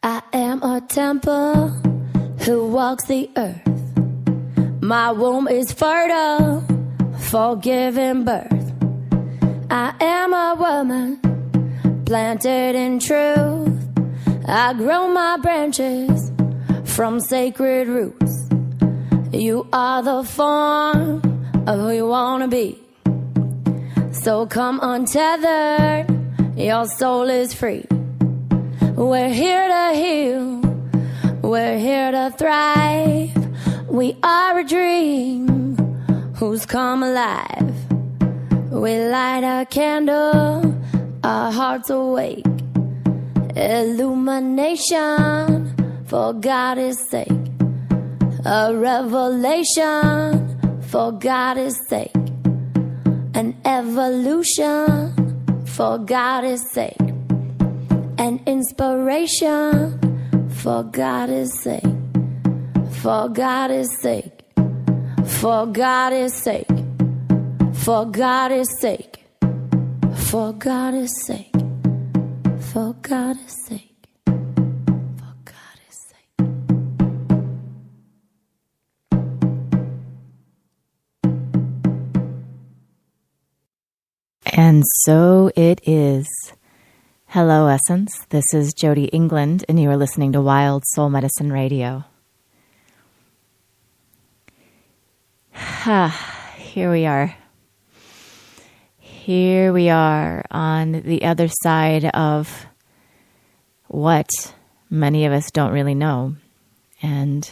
I am a temple who walks the earth. My womb is fertile for giving birth. I am a woman planted in truth. I grow my branches from sacred roots. You are the form of who you wanna be. So come untethered, your soul is free. We're here to heal, we're here to thrive. We are a dream who's come alive. We light a candle, our hearts awake. Illumination for God's sake. A revelation for God's sake. An evolution for God's sake. An inspiration for God's sake. For God's sake. For God's sake. For God's sake. For God's sake. For God's sake. For God's sake. And so it is. Hello, Essence. This is Jody England, and you are listening to Wild Soul Medicine Radio. Here we are. Here we are on the other side of what many of us don't really know. And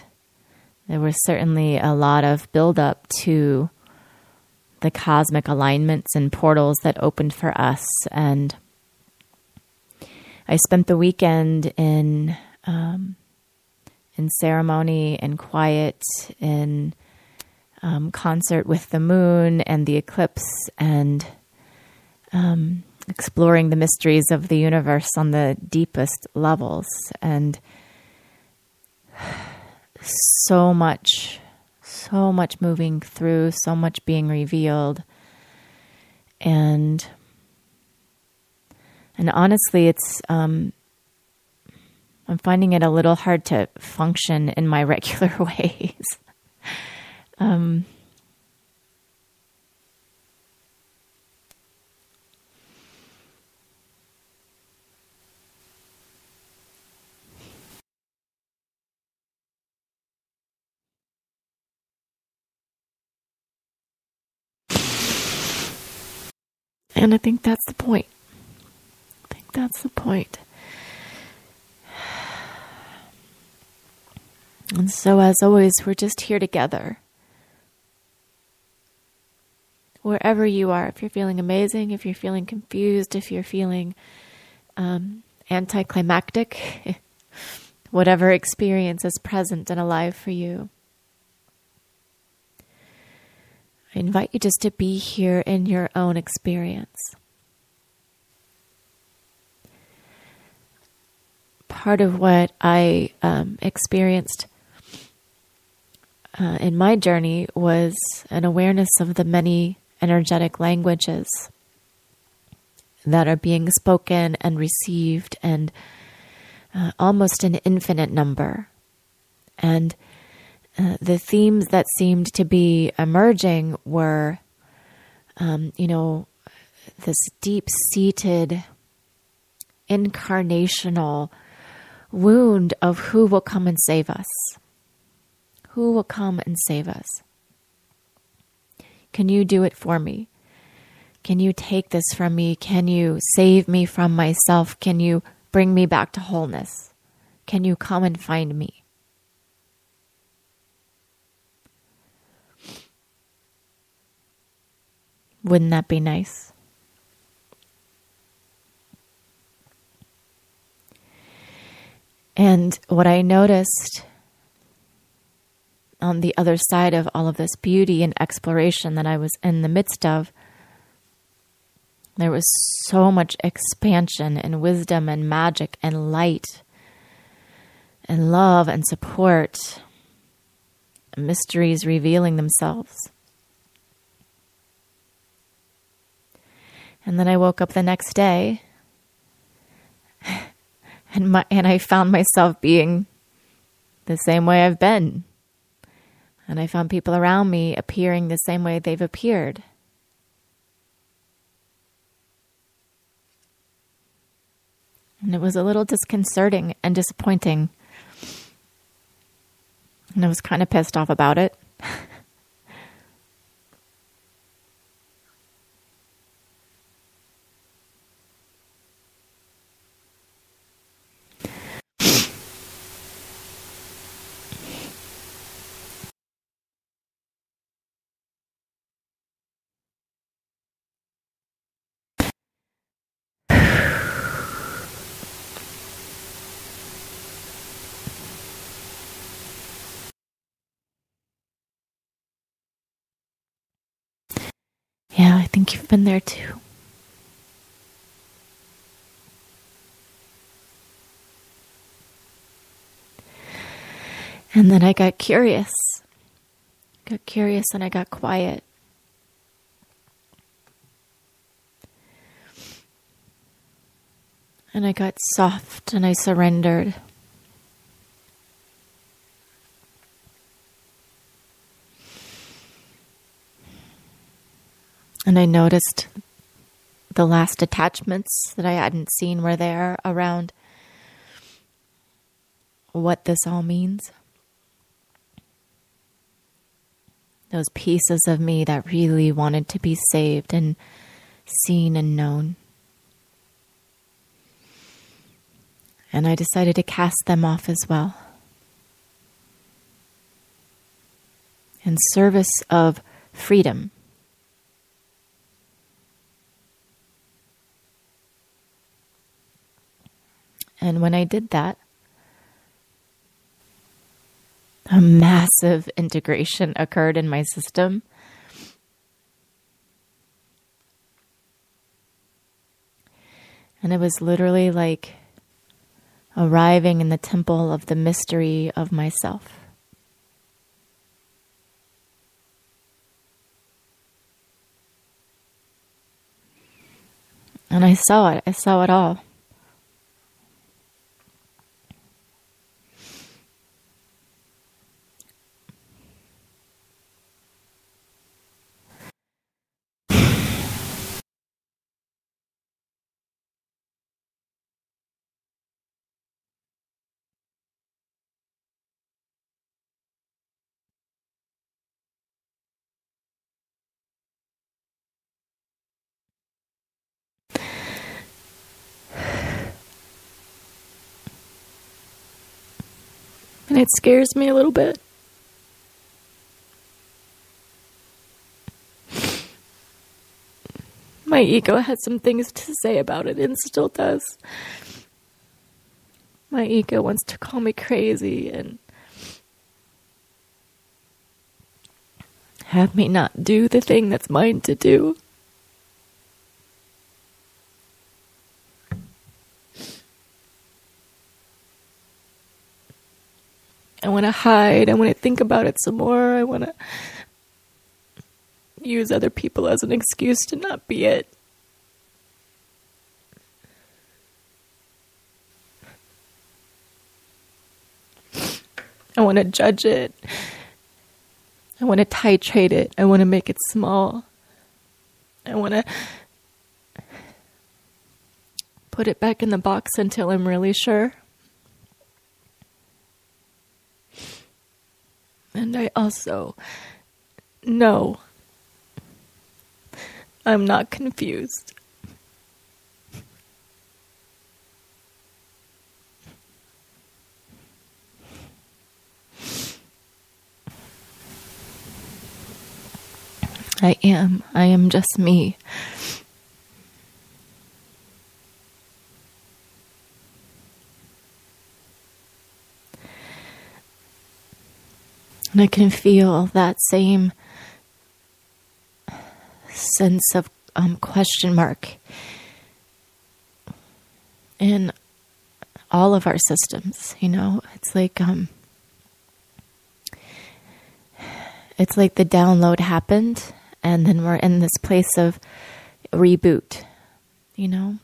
there was certainly a lot of buildup to the cosmic alignments and portals that opened for us. And I spent the weekend in ceremony and quiet, in concert with the moon and the eclipse, and exploring the mysteries of the universe on the deepest levels. And so much moving through, so much being revealed. And honestly, it's I'm finding it a little hard to function in my regular ways. And I think that's the point. And so, as always, we're just here together. Wherever you are, if you're feeling amazing, if you're feeling confused, if you're feeling anticlimactic, whatever experience is present and alive for you, I invite you just to be here in your own experience. Part of what I experienced in my journey was an awareness of the many energetic languages that are being spoken and received, and almost an infinite number. And the themes that seemed to be emerging were, this deep-seated, incarnational wound of who will come and save us. Who will come and save us? Can you do it for me? Can you take this from me? Can you save me from myself? Can you bring me back to wholeness? Can you come and find me? Wouldn't that be nice? And what I noticed on the other side of all of this beauty and exploration that I was in the midst of, there was so much expansion and wisdom and magic and light and love and support, and mysteries revealing themselves. And then I woke up the next day And I found myself being the same way I've been. And I found people around me appearing the same way they've appeared. And it was a little disconcerting and disappointing. And I was kind of pissed off about it. Yeah, I think you've been there too. And then I got curious. And I got quiet. And I got soft and I surrendered. And I noticed the last attachments that I hadn't seen were there around what this all means. Those pieces of me that really wanted to be saved and seen and known. And I decided to cast them off as well. In service of freedom. And when I did that, a massive integration occurred in my system. And it was literally like arriving in the temple of the mystery of myself. And I saw it. I saw it all. And it scares me a little bit. My ego has some things to say about it and still does. My ego wants to call me crazy and have me not do the thing that's mine to do. I want to hide. I want to think about it some more. I want to use other people as an excuse to not be it. I want to judge it. I want to titrate it. I want to make it small. I want to put it back in the box until I'm really sure. And I also know I'm not confused. I am just me. And I can feel that same sense of question mark in all of our systems, you know. It's like the download happened and then we're in this place of reboot, you know.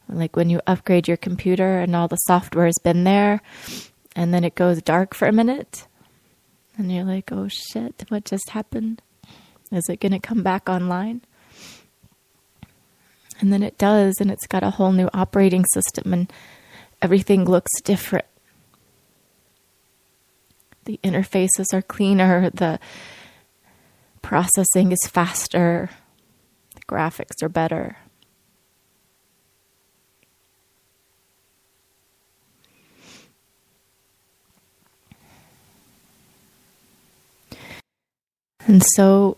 Like when you upgrade your computer and all the software has been there, and then it goes dark for a minute, and you're like, oh shit, what just happened? Is it going to come back online? And then it does, and it's got a whole new operating system, and everything looks different. The interfaces are cleaner, the processing is faster, the graphics are better. And so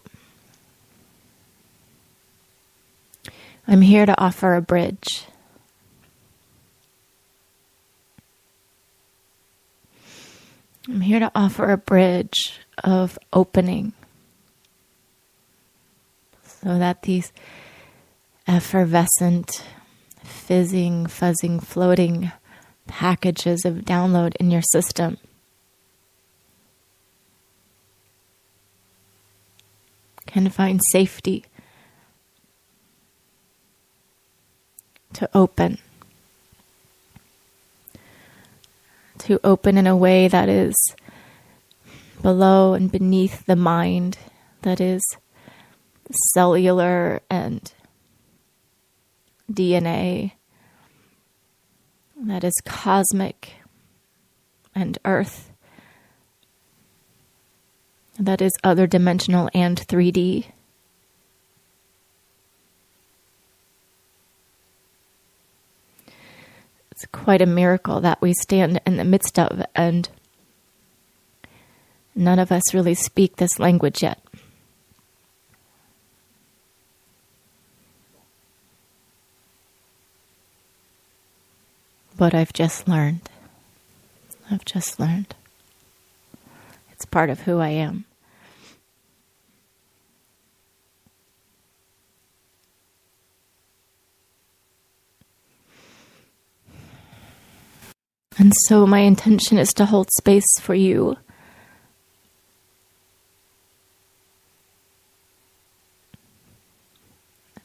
I'm here to offer a bridge. I'm here to offer a bridge of opening so that these effervescent, fizzing, fuzzing, floating packages of download in your system can find safety to open. To open in a way that is below and beneath the mind, that is cellular and DNA, that is cosmic and earth, that is other dimensional and 3D. It's quite a miracle that we stand in the midst of, and none of us really speak this language yet. But I've just learned. It's part of who I am. And so my intention is to hold space for you.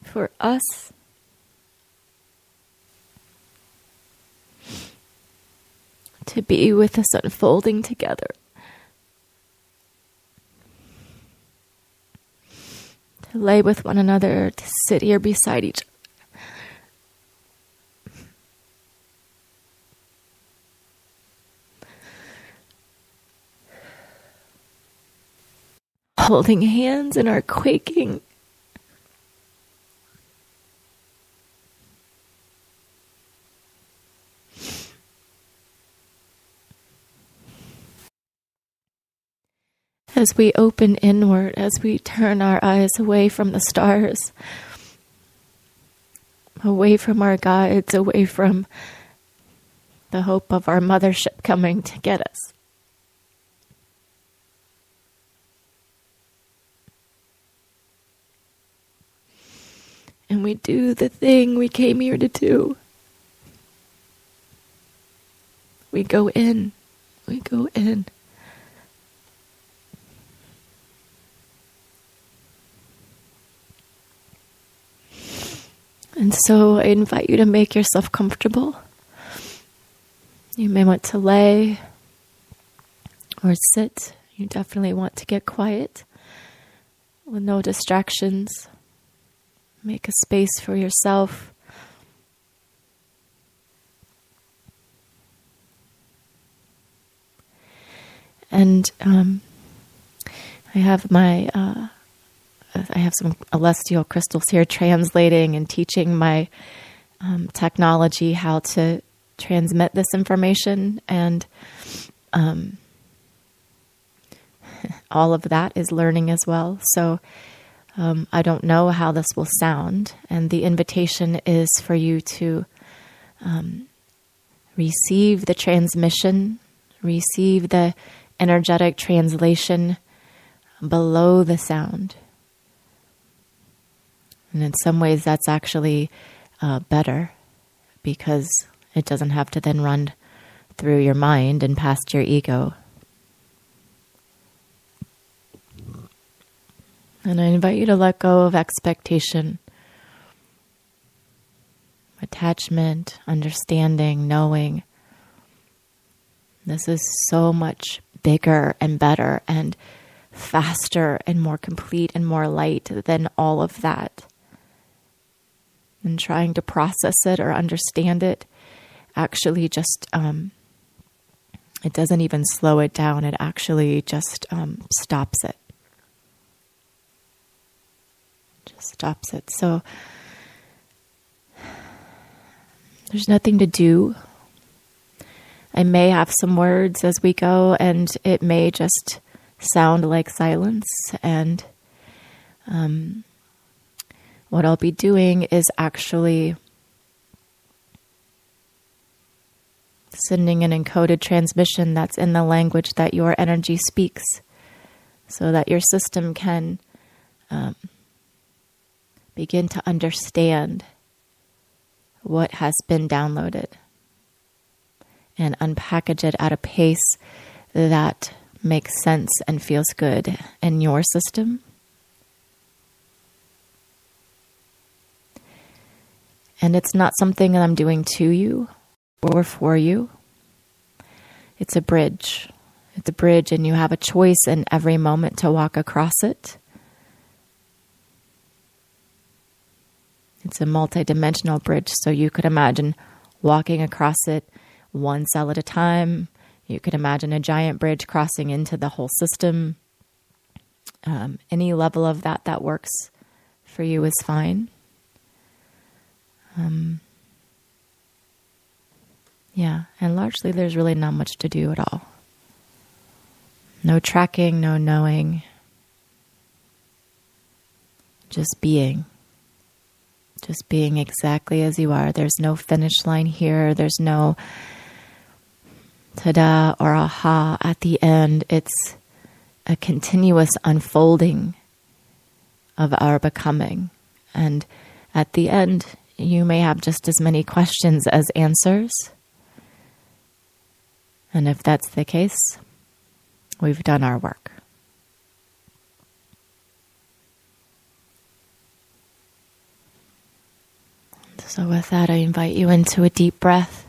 For us to be with this unfolding together. To lay with one another, to sit here beside each other. Holding hands in our quaking. As we open inward, as we turn our eyes away from the stars, away from our guides, away from the hope of our mothership coming to get us. And we do the thing we came here to do. We go in. We go in. And so I invite you to make yourself comfortable. You may want to lay or sit. You definitely want to get quiet with no distractions. Make a space for yourself. And I have some celestial crystals here translating and teaching my technology how to transmit this information, and all of that is learning as well. So I don't know how this will sound, and the invitation is for you to receive the transmission, receive the energetic translation below the sound. And in some ways that's actually better, because it doesn't have to then run through your mind and past your ego. And I invite you to let go of expectation. attachment, understanding, knowing. This is so much bigger and better and faster and more complete and more light than all of that. And trying to process it or understand it actually just, it doesn't even slow it down. It actually just stops it. Just stops it. So there's nothing to do. I may have some words as we go, and it may just sound like silence. And what I'll be doing is actually sending an encoded transmission that's in the language that your energy speaks, so that your system can begin to understand what has been downloaded and unpackage it at a pace that makes sense and feels good in your system. And it's not something that I'm doing to you or for you. It's a bridge. It's a bridge, and you have a choice in every moment to walk across it. It's a multidimensional bridge, so you could imagine walking across it one cell at a time. You could imagine a giant bridge crossing into the whole system. Any level of that works for you is fine. Yeah, and largely there's really not much to do at all. No tracking, no knowing. Just being. Just being exactly as you are. There's no finish line here. There's no ta-da or aha at the end. It's a continuous unfolding of our becoming. And at the end, you may have just as many questions as answers. And if that's the case, we've done our work. So with that, I invite you into a deep breath.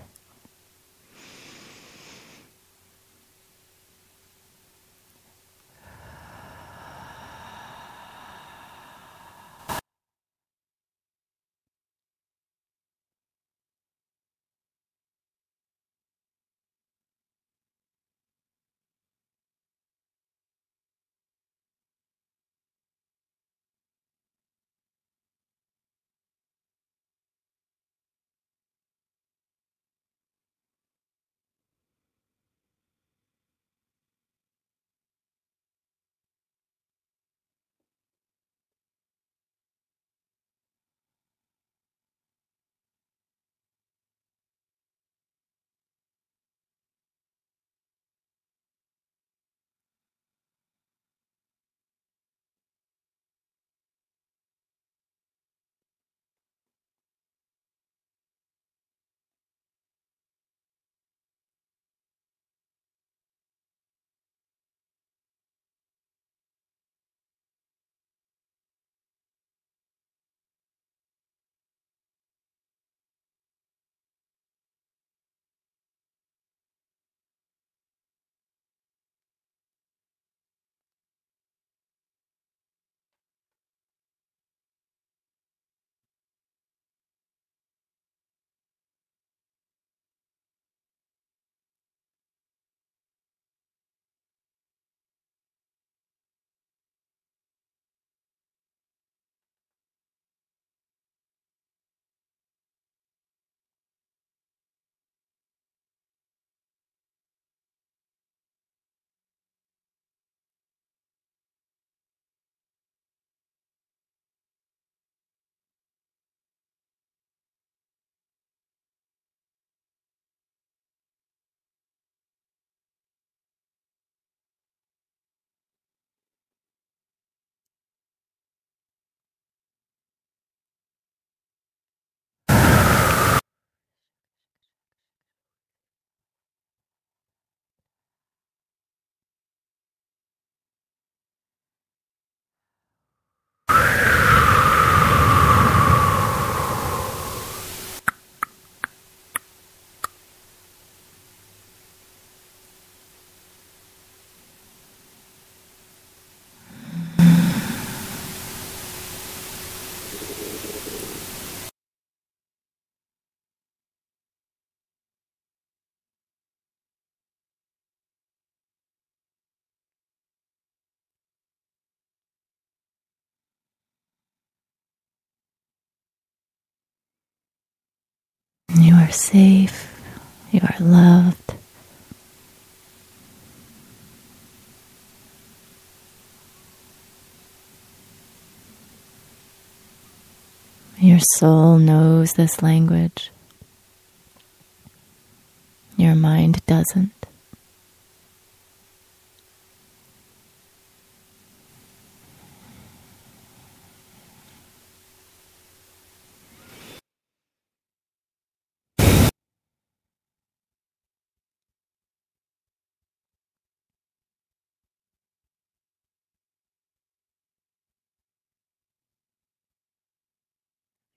You are safe. You are loved. Your soul knows this language. Your mind doesn't.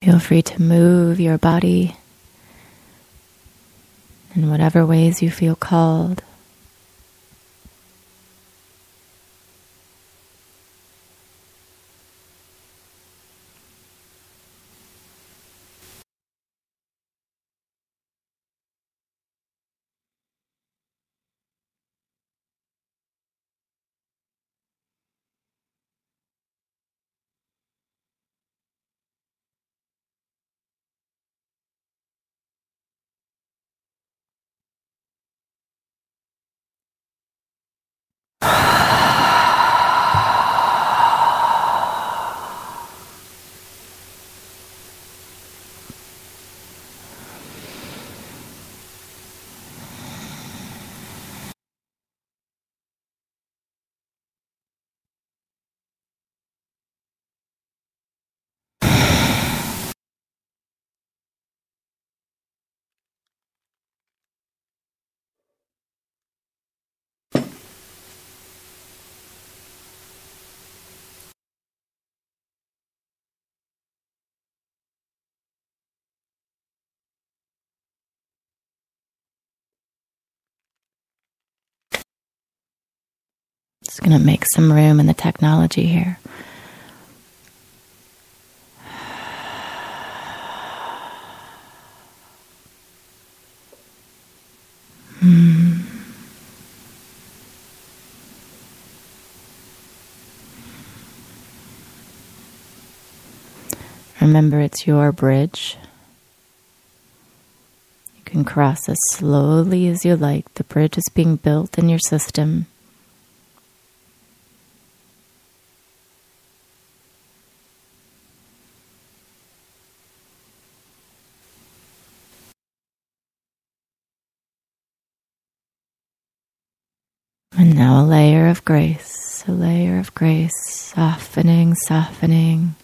Feel free to move your body in whatever ways you feel called. Just going to make some room in the technology here. Remember, it's your bridge. You can cross as slowly as you like. The bridge is being built in your system. And now a layer of grace, softening, softening.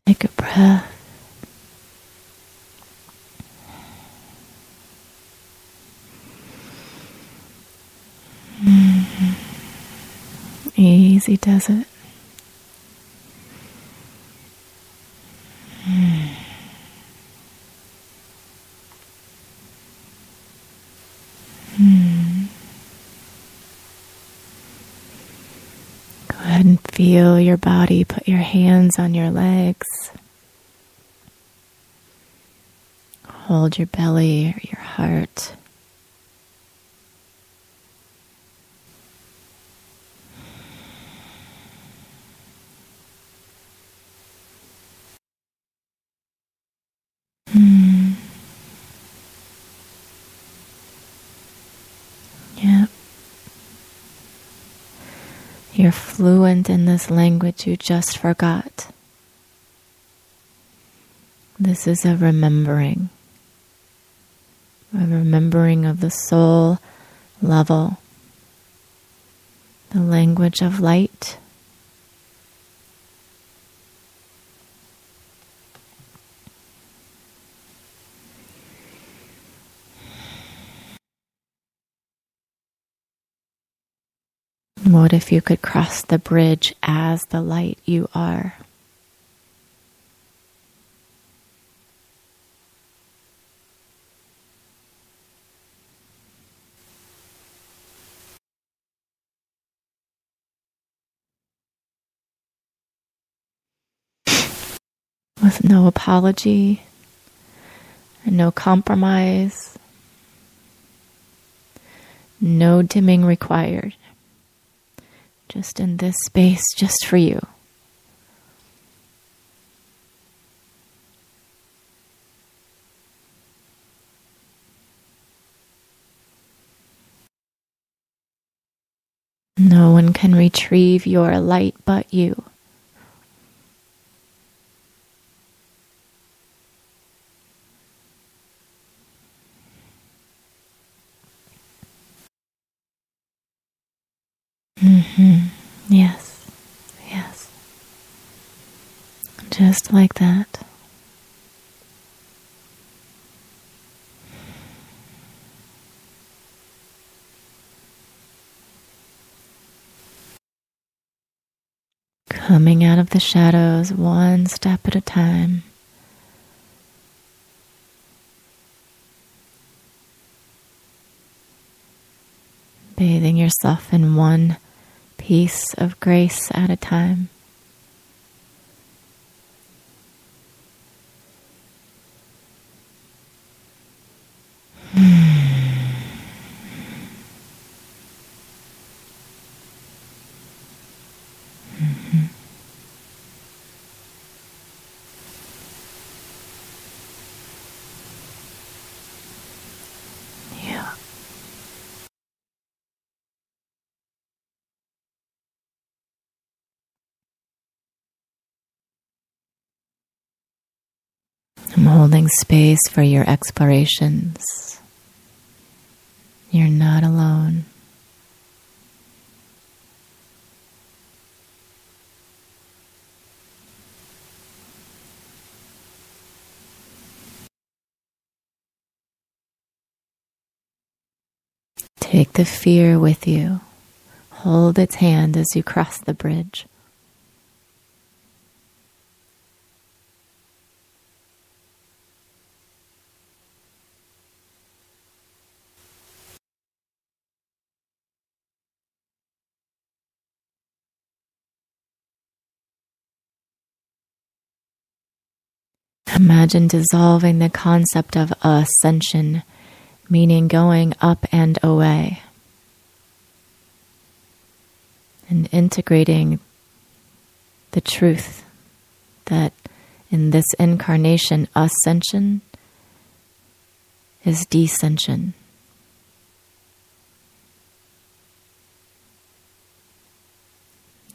Take a breath. Easy does it. Go ahead and feel your body. Put your hands on your legs. Hold your belly or your heart. Yep. You're fluent in this language you just forgot. This is a remembering of the soul level, the language of light. What if you could cross the bridge as the light you are? With no apology and no compromise, no dimming required. Just in this space, just for you. No one can retrieve your light but you. Yes, yes. Just like that. Coming out of the shadows one step at a time. Bathing yourself in one piece of grace at a time. Yeah. I'm holding space for your explorations. You're not alone. Take the fear with you. Hold its hand as you cross the bridge. Imagine dissolving the concept of ascension, meaning going up and away, and integrating the truth that in this incarnation, ascension is descension.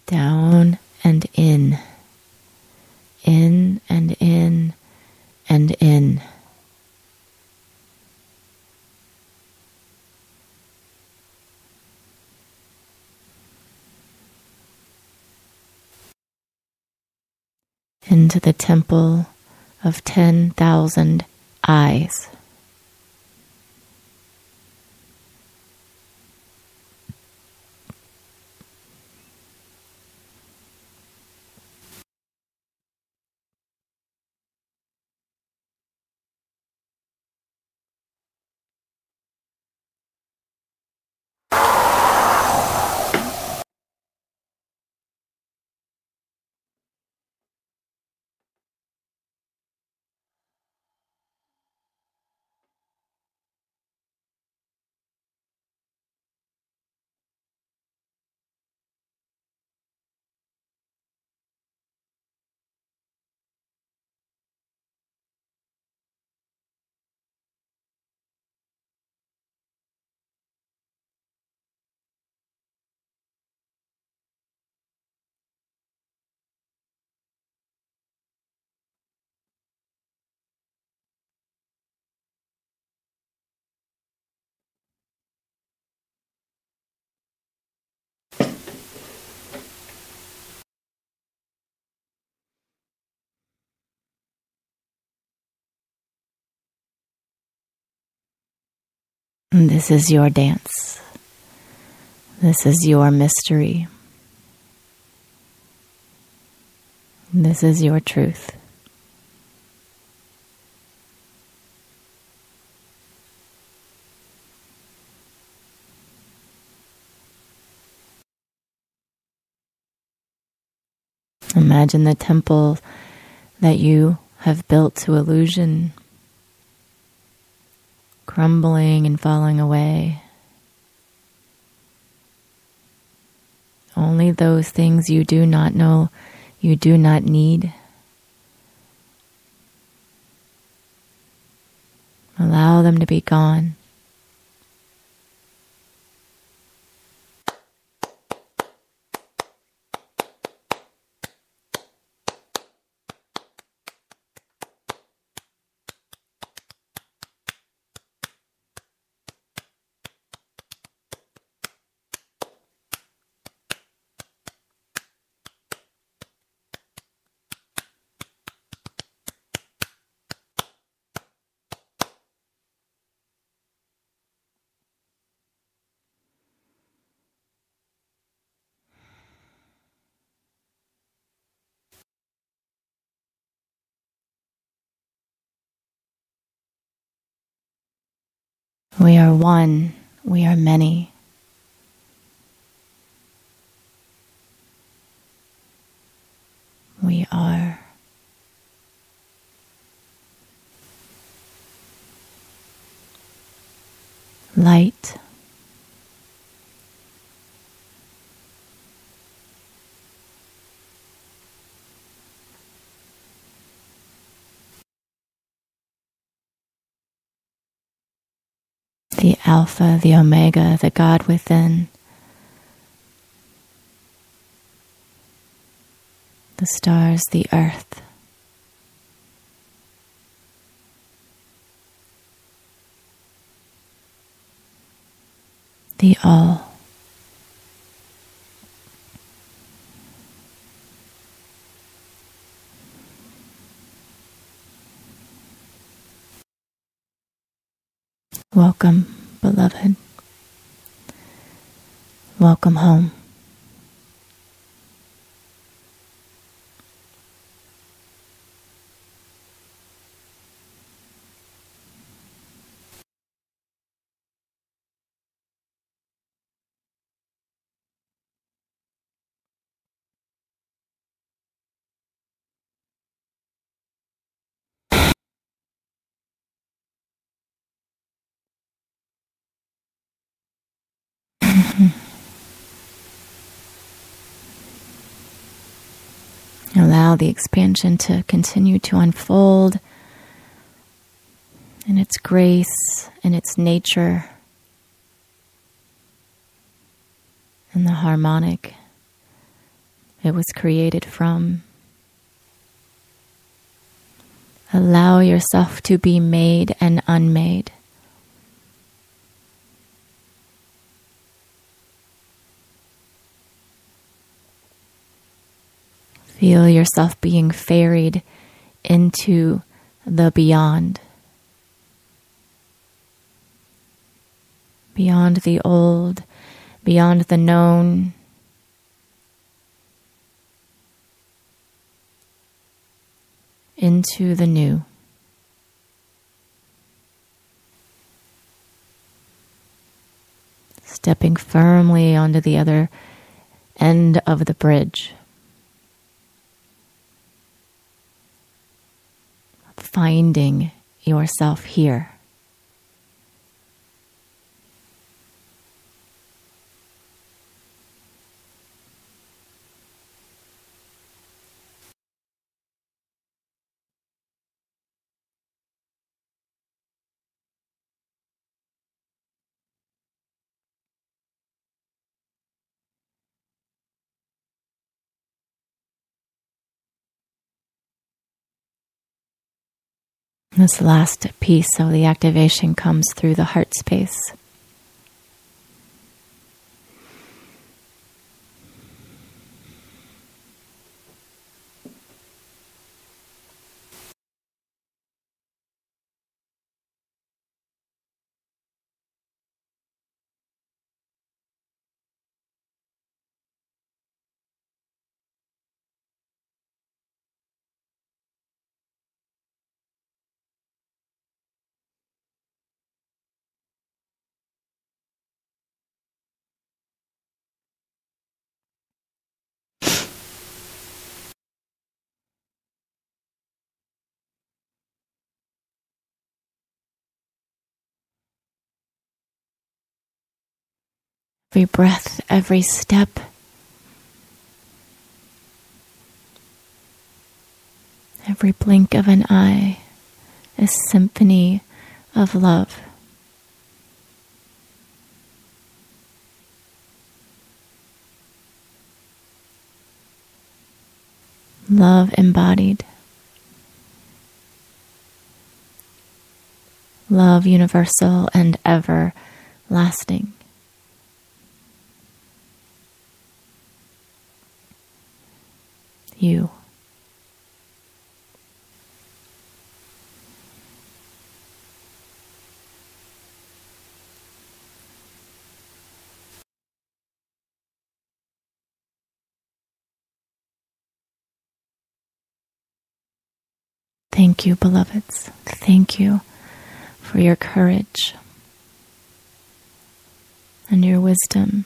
Down and in and in and in. Into the temple of 10,000 eyes. And this is your dance. This is your mystery. This is your truth. Imagine the temple that you have built to illusion crumbling and falling away. Only those things you do not know, you do not need. Allow them to be gone. We are one, we are many. We are light. The Alpha, the Omega, the God within. The stars, the earth. The all. Welcome, beloved. Welcome home. Allow the expansion to continue to unfold in its grace, in its nature, in the harmonic it was created from. Allow yourself to be made and unmade. Feel yourself being ferried into the beyond. Beyond the old, beyond the known. Into the new. Stepping firmly onto the other end of the bridge. Finding yourself here. This last piece of the activation comes through the heart space. every breath, every step. Every blink of an eye, a symphony of love. Love embodied. Love universal and everlasting. You. Thank you, beloveds. Thank you for your courage and your wisdom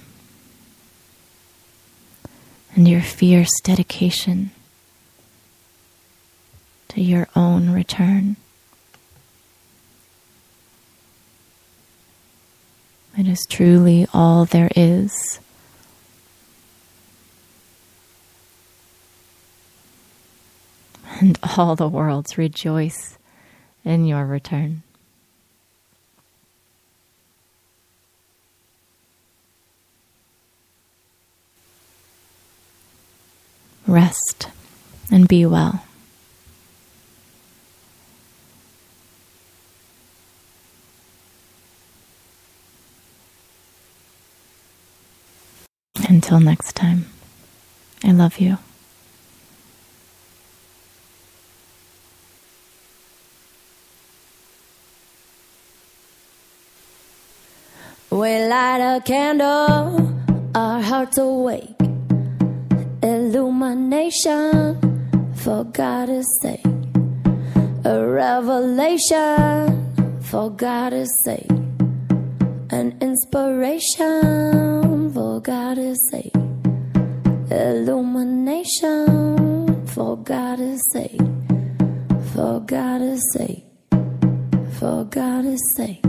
and your fierce dedication to your own return. It is truly all there is. And all the worlds rejoice in your return. Rest and be well. Until next time, I love you. We light a candle, our hearts awake. Illumination, for God's sake. A revelation, for God's sake. An inspiration, for God's sake. Illumination, for God's sake. For God's sake. For God's sake.